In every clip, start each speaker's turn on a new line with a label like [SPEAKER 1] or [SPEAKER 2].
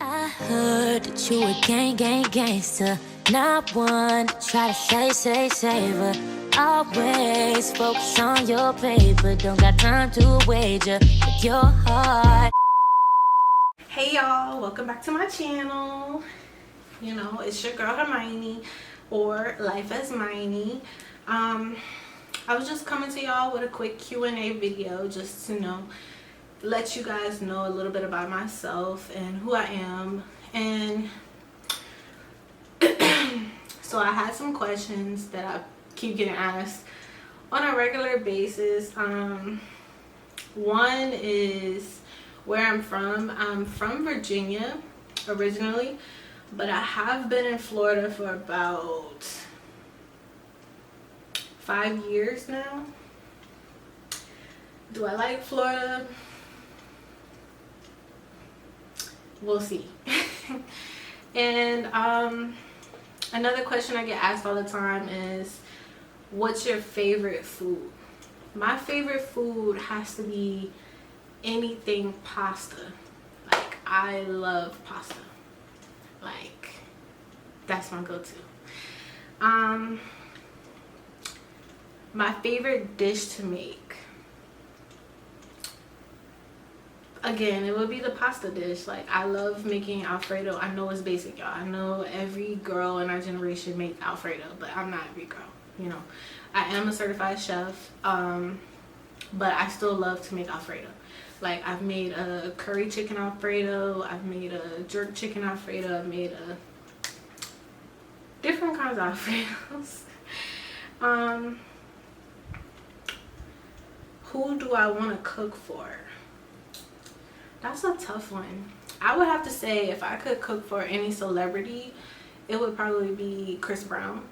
[SPEAKER 1] I heard that you a gangster. Not one to try to say, but always focus on your paper. Don't got time to wager with your heart.
[SPEAKER 2] Hey y'all, welcome back to my channel. You know, it's your girl Hermione, or Life as Miney. I was just coming to y'all with a quick Q&A video just to let you guys know a little bit about myself and who I am. And so I had some questions that I keep getting asked on a regular basis. One is where I'm from. I'm from Virginia originally, but I have been in Florida for about 5 years now. Do I like Florida? We'll see. And another question I get asked all the time is, what's your favorite food? My favorite food has to be anything pasta. Like, I love pasta. Like, that's my go-to. My favorite dish to make, again, it would be the pasta dish. Like, I love making Alfredo. I know it's basic, y'all. I know every girl in our generation make Alfredo, but I'm not every girl, you know. I am a certified chef, but I still love to make Alfredo. Like, I've made a curry chicken Alfredo, I've made a jerk chicken Alfredo, I've made a different kinds of Alfredos. Who do I want to cook for? That's a tough one. I would have to say, if I could cook for any celebrity, it would probably be Chris Brown.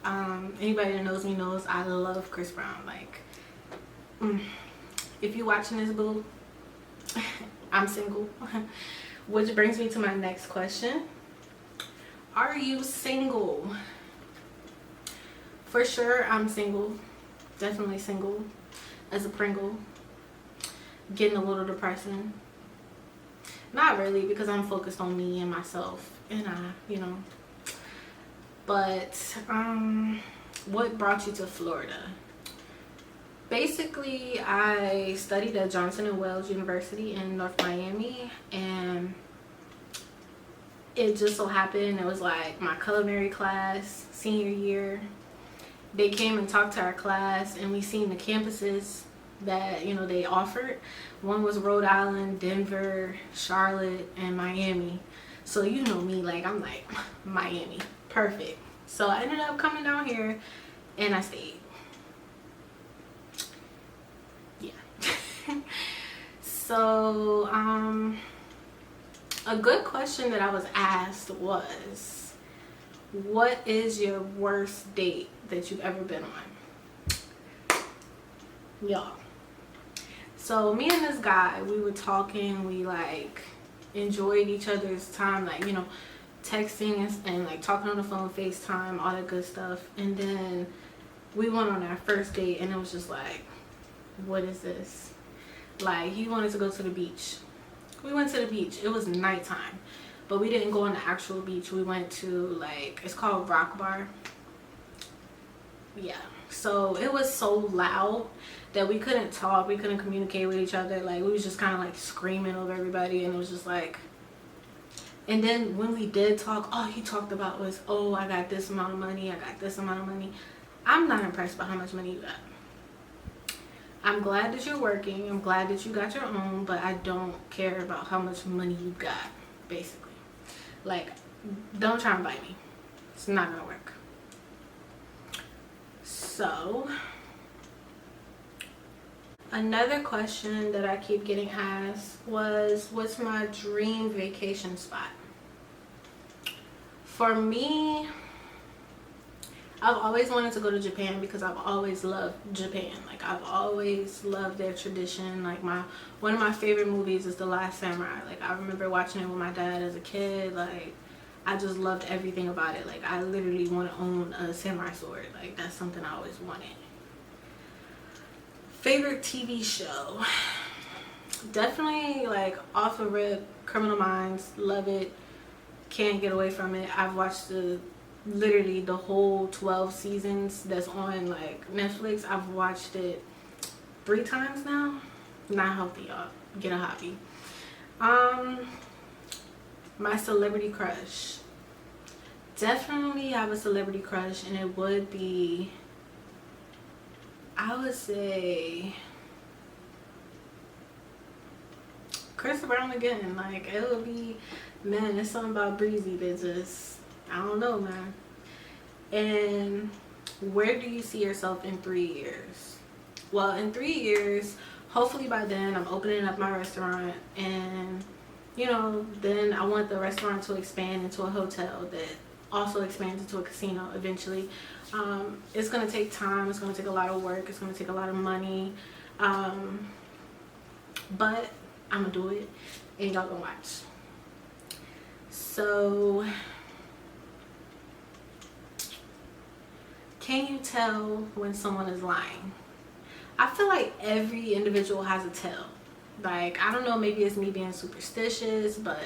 [SPEAKER 2] Anybody that knows me knows I love Chris Brown. Like, if you're watching this, boo, I'm single. Which brings me to my next question. Are you single? For sure, I'm single. Definitely single. As a Pringle. Getting a little depressing. Not really, because I'm focused on me and myself and you know. But what brought you to Florida? Basically, I studied at Johnson & Wales University in North Miami, and it just so happened it was like my culinary class senior year. They came and talked to our class, and we seen the campuses that, you know, they offered. One was Rhode Island, Denver, Charlotte, and Miami. So you know me, like, I'm like, Miami, perfect. So I ended up coming down here and I stayed. Yeah. So a good question that I was asked was, what is your worst date that you've ever been on? Y'all, so me and this guy, we were talking, we like enjoyed each other's time, like, you know, texting and like talking on the phone, FaceTime, all that good stuff. And then we went on our first date, and it was just like, what is this? Like, he wanted to go to the beach. We went to the beach. It was nighttime, but we didn't go on the actual beach. We went to, like, it's called Rock Bar. Yeah. So it was so loud that we couldn't talk, we couldn't communicate with each other. Like, we was just kind of like screaming over everybody, and it was just like, and then when we did talk, all he talked about was, oh, I got this amount of money, I got this amount of money. I'm not impressed by how much money you got. I'm glad that you're working, I'm glad that you got your own, but I don't care about how much money you got, basically. Like, don't try and buy me. It's not gonna work. So, another question that I keep getting asked was, what's my dream vacation spot? For me, I've always wanted to go to Japan because I've always loved Japan. Like, I've always loved their tradition. Like, one of my favorite movies is The Last Samurai. Like, I remember watching it with my dad as a kid. Like, I just loved everything about it. Like, I literally want to own a samurai sword. Like, that's something I always wanted. Favorite TV show? definitely like off the rip, Criminal Minds, love it, can't get away from it. I've watched literally the whole 12 seasons that's on like Netflix. I've watched it 3 times now. Not healthy, y'all. Get a hobby. My celebrity crush. Definitely have a celebrity crush, and it would be, I would say, Chris Brown again. Like, it would be, man, there's something about Breezy that just, I don't know, man. And where do you see yourself in 3 years? Well, in 3 years, hopefully by then I'm opening up my restaurant, and you know, then I want the restaurant to expand into a hotel that also expands into a casino eventually. It's gonna take time, it's gonna take a lot of work, it's gonna take a lot of money, but I'm gonna do it, and y'all gonna watch. So can you tell when someone is lying? I feel like every individual has a tell. Like, I don't know, maybe it's me being superstitious, but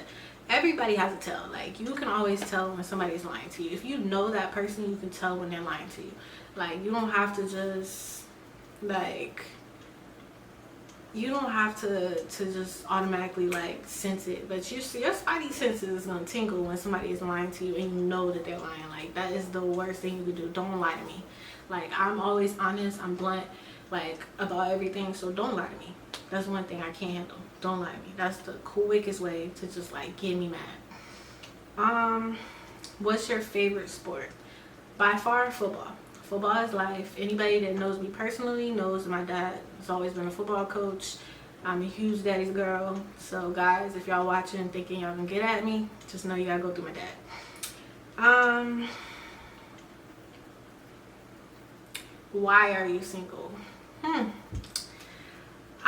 [SPEAKER 2] everybody has a tell. Like, you can always tell when somebody's lying to you. If you know that person, you can tell when they're lying to you. Like, you don't have to just, like, you don't have to just automatically, like, sense it. But your spidey senses is going to tingle when somebody is lying to you and you know that they're lying. Like, that is the worst thing you could do. Don't lie to me. Like, I'm always honest. I'm blunt, like, about everything. So don't lie to me. That's one thing I can't handle. Don't lie to me. That's the quickest way to just, like, get me mad. What's your favorite sport? By far, football. Football is life. Anybody that knows me personally knows my dad has always been a football coach. I'm a huge daddy's girl. So guys, if y'all watching thinking y'all can get at me, just know you gotta go through my dad. Why are you single?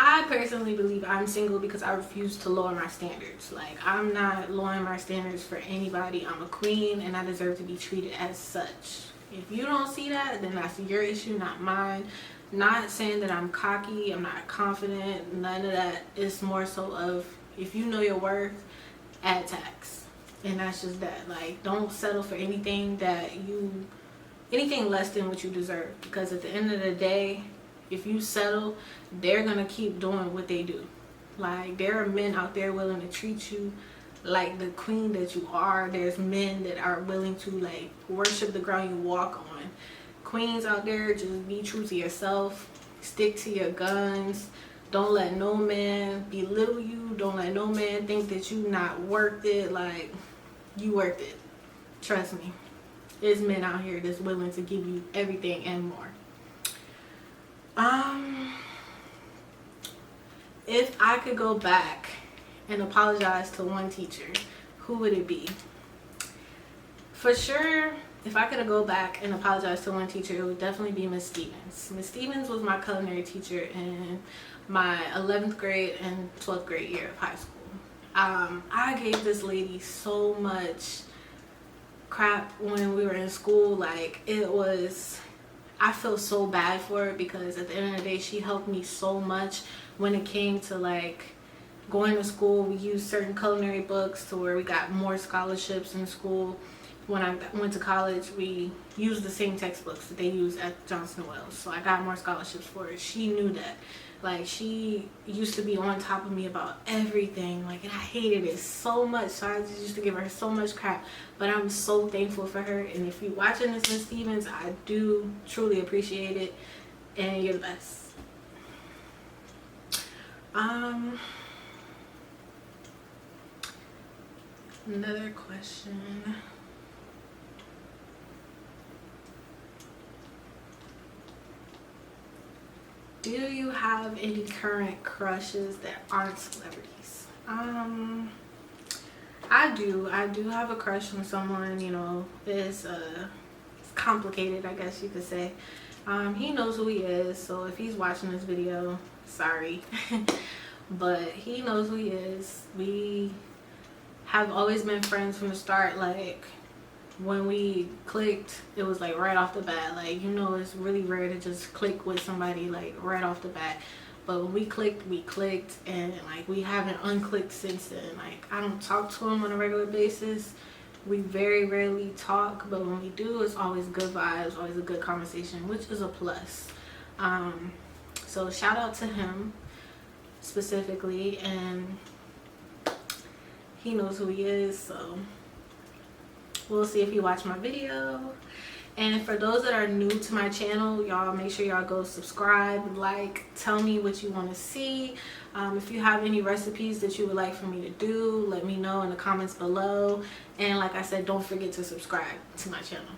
[SPEAKER 2] I personally believe I'm single because I refuse to lower my standards. Like, I'm not lowering my standards for anybody. I'm a queen and I deserve to be treated as such. If you don't see that, then that's your issue, not mine. Not saying that I'm cocky, I'm not confident, none of that. It's more so of, if you know your worth, add tax. And that's just that. Like, don't settle for anything less than what you deserve. Because at the end of the day, if you settle, they're gonna keep doing what they do. Like, there are men out there willing to treat you like the queen that you are. There's men that are willing to, like, worship the ground you walk on. Queens out there, just be true to yourself. Stick to your guns. Don't let no man belittle you. Don't let no man think that you not worth it. Like, you worth it. Trust me. There's men out here that's willing to give you everything and more. If I could go back and apologize to one teacher, who would it be? For sure, if I could go back and apologize to one teacher, it would definitely be Miss Stevens. Miss Stevens was my culinary teacher in my 11th grade and 12th grade year of high school. I gave this lady so much crap when we were in school. Like, I feel so bad for her because at the end of the day, she helped me so much when it came to, like, going to school. We used certain culinary books to where we got more scholarships in school. When I went to college, we used the same textbooks that they use at Johnson & Wales. So I got more scholarships for her. She knew that. Like, she used to be on top of me about everything. Like, and I hated it so much. So I just used to give her so much crap. But I'm so thankful for her. And if you're watching this, Miss Stevens, I do truly appreciate it. And you're the best. Another question. Do you have any current crushes that aren't celebrities? I do have a crush on someone, you know. It's complicated, I guess you could say. He knows who he is, so if he's watching this video, sorry. But he knows who he is. We have always been friends from the start. Like, when we clicked, it was like right off the bat. Like, you know, it's really rare to just click with somebody like right off the bat. but when we clicked, and like we haven't unclicked since then. Like I don't talk to him on a regular basis. We very rarely talk, but when we do, it's always good vibes, always a good conversation, which is a plus. So shout out to him specifically, and he knows who he is, so we'll see if he watched my video. And for those that are new to my channel, y'all make sure y'all go subscribe, like, tell me what you want to see. If you have any recipes that you would like for me to do, let me know in the comments below. And like I said, don't forget to subscribe to my channel.